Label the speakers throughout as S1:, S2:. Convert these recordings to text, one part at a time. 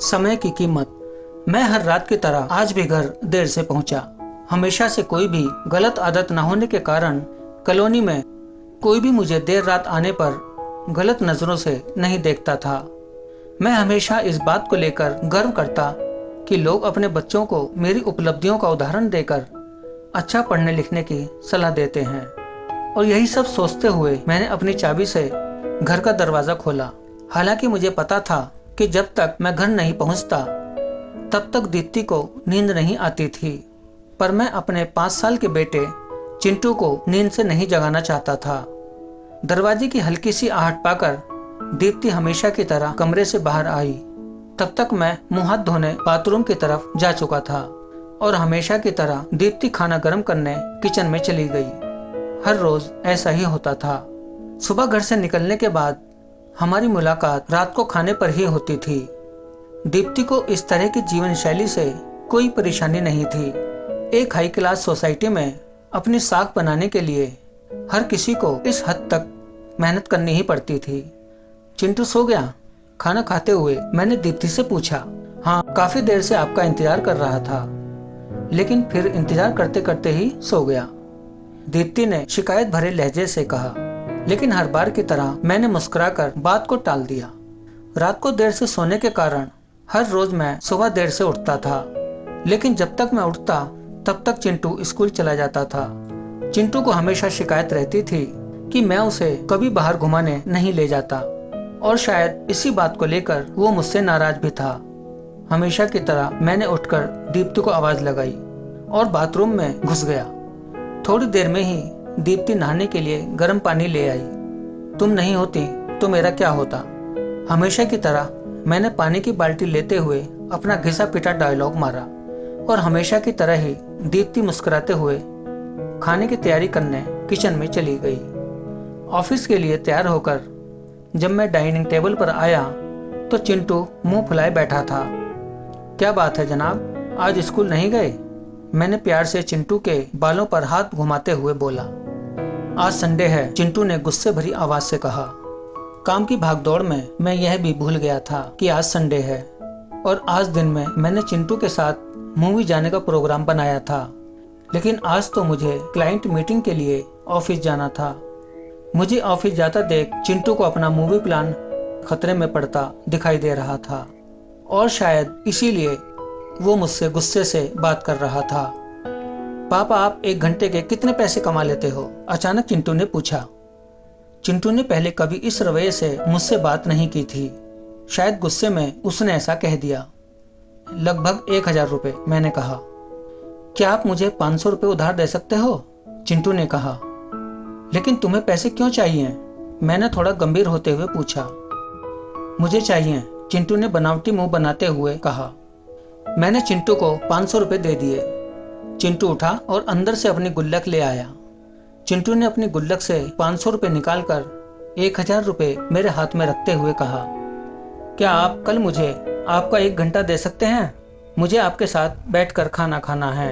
S1: समय की कीमत। मैं हर रात की तरह आज भी घर देर से पहुंचा। हमेशा से कोई भी गलत आदत न होने के कारण कॉलोनी में कोई भी मुझे देर रात आने पर गलत नजरों से नहीं देखता था। मैं हमेशा इस बात को लेकर गर्व करता कि लोग अपने बच्चों को मेरी उपलब्धियों का उदाहरण देकर अच्छा पढ़ने लिखने की सलाह देते हैं। और यही सब सोचते हुए मैंने अपनी चाबी से घर का दरवाजा खोला। हालांकि मुझे पता था कि जब तक मैं घर नहीं पहुंचता तब तक दीप्ति को नींद नहीं आती थी, पर मैं अपने 5 साल के बेटे चिंटू को नींद से नहीं जगाना चाहता था। दरवाजे की हल्की सी आहट पाकर दीप्ति हमेशा की तरह कमरे से बाहर आई। तब तक मैं मुंह हाथ धोने बाथरूम की तरफ जा चुका था और हमेशा की तरह दीप्ति खाना गर्म करने किचन में चली गई। हर रोज ऐसा ही होता था। सुबह घर से निकलने के बाद हमारी मुलाकात रात को खाने पर ही होती थी। दीप्ति को इस तरह की जीवन शैली से कोई परेशानी नहीं थी। एक हाई क्लास सोसाइटी में अपनी साख बनाने के लिए हर किसी को इस हद तक मेहनत करनी ही पड़ती थी। चिंटू सो गया? खाना खाते हुए मैंने दीप्ति से पूछा। हाँ, काफी देर से आपका इंतजार कर रहा था, लेकिन फिर इंतजार करते करते ही सो गया, दीप्ति ने शिकायत भरे लहजे से कहा। लेकिन हर बार की तरह मैंने मुस्कुराकर बात को टाल दिया। रात को देर से सोने के कारण हर रोज मैं सुबह देर से उठता था, लेकिन जब तक मैं उठता तब तक चिंटू स्कूल चला जाता था। चिंटू को हमेशा शिकायत रहती थी कि मैं उसे कभी बाहर घुमाने नहीं ले जाता, और शायद इसी बात को लेकर वो मुझसे नाराज भी था। हमेशा की तरह मैंने उठकर दीप्ति को आवाज लगाई और बाथरूम में घुस गया। थोड़ी देर में ही दीप्ति नहाने के लिए गर्म पानी ले आई। तुम नहीं होती तो मेरा क्या होता? हमेशा की तरह मैंने पानी की बाल्टी लेते हुए अपना घिसा पिटा डायलॉग मारा, और हमेशा की तरह ही दीप्ति मुस्कुराते हुए खाने की तैयारी करने किचन में चली गई। ऑफिस के लिए तैयार होकर जब मैं डाइनिंग टेबल पर आया तो चिंटू मुंह फुलाए बैठा था। क्या बात है जनाब, आज स्कूल नहीं गए? मैंने प्यार से चिंटू के बालों पर हाथ घुमाते हुए बोला। आज संडे है, चिंटू ने गुस्से भरी आवाज से कहा। काम की भागदौड़ में मैं यह भी भूल गया था कि आज संडे है, और आज दिन में मैंने चिंटू के साथ मूवी जाने का प्रोग्राम बनाया था। लेकिन आज तो मुझे क्लाइंट मीटिंग के लिए ऑफिस जाना था। मुझे ऑफिस जाता देख चिंटू को अपना मूवी प्लान खतरे में पड़ता दिखाई दे रहा था, और शायद इसीलिए वो मुझसे गुस्से से बात कर रहा था। पापा, आप 1 घंटे के कितने पैसे कमा लेते हो? अचानक चिंटू ने पूछा। चिंटू ने पहले कभी इस रवैये से मुझसे बात नहीं की थी। शायद गुस्से में उसने ऐसा कह दिया। लगभग 1000 रुपए, मैंने कहा। क्या आप मुझे 500 रुपए उधार दे सकते हो? चिंटू ने कहा। लेकिन तुम्हें पैसे क्यों चाहिए? मैंने थोड़ा गंभीर होते हुए पूछा। मुझे चाहिए, चिंटू ने बनावटी मुंह बनाते हुए कहा। मैंने चिंटू को 500 रुपए दे दिए। चिंटू उठा और अंदर से अपनी गुल्लक ले आया। चिंटू ने अपनी गुल्लक से 500 रुपए निकालकर 1000 रुपए मेरे हाथ में रखते हुए कहा। क्या आप कल मुझे आपका 1 घंटा दे सकते हैं? मुझे आपके साथ बैठकर खाना खाना है।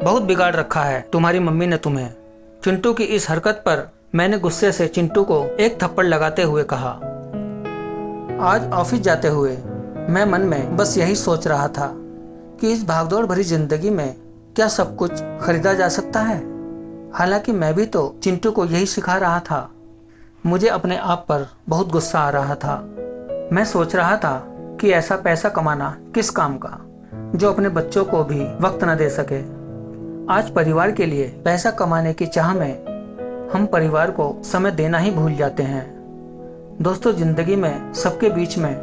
S1: बहुत बिगाड़ रखा है तुम्हारी मम्मी ने तुम्हें। चिंटू की इस हरकत पर मैंने गुस्से से चिंटू को एक थप्पड़ लगाते हुए कहा। आज ऑफिस जाते हुए मैं मन में बस यही सोच रहा था कि इस भागदौड़ भरी जिंदगी में क्या सब कुछ खरीदा जा सकता है? हालांकि मैं भी तो चिंटू को यही सिखा रहा था। मुझे अपने आप पर बहुत गुस्सा आ रहा था। मैं सोच रहा था कि ऐसा पैसा कमाना किस काम का, जो अपने बच्चों को भी वक्त न दे सके। आज परिवार के लिए पैसा कमाने की चाह में हम परिवार को समय देना ही भूल जाते हैं। दोस्तों, जिंदगी में सबके बीच में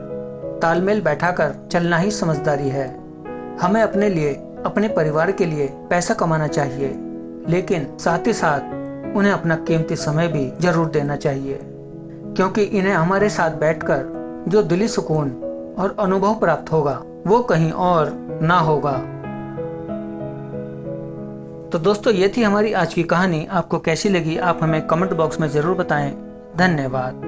S1: तालमेल बैठाकर चलना ही समझदारी है। हमें अपने लिए, अपने परिवार के लिए पैसा कमाना चाहिए, लेकिन साथ ही साथ उन्हें अपना कीमती समय भी जरूर देना चाहिए, क्योंकि इन्हें हमारे साथ बैठकर जो दिली सुकून और अनुभव प्राप्त होगा वो कहीं और ना होगा। तो दोस्तों, ये थी हमारी आज की कहानी। आपको कैसी लगी आप हमें कमेंट बॉक्स में जरूर बताएं। धन्यवाद।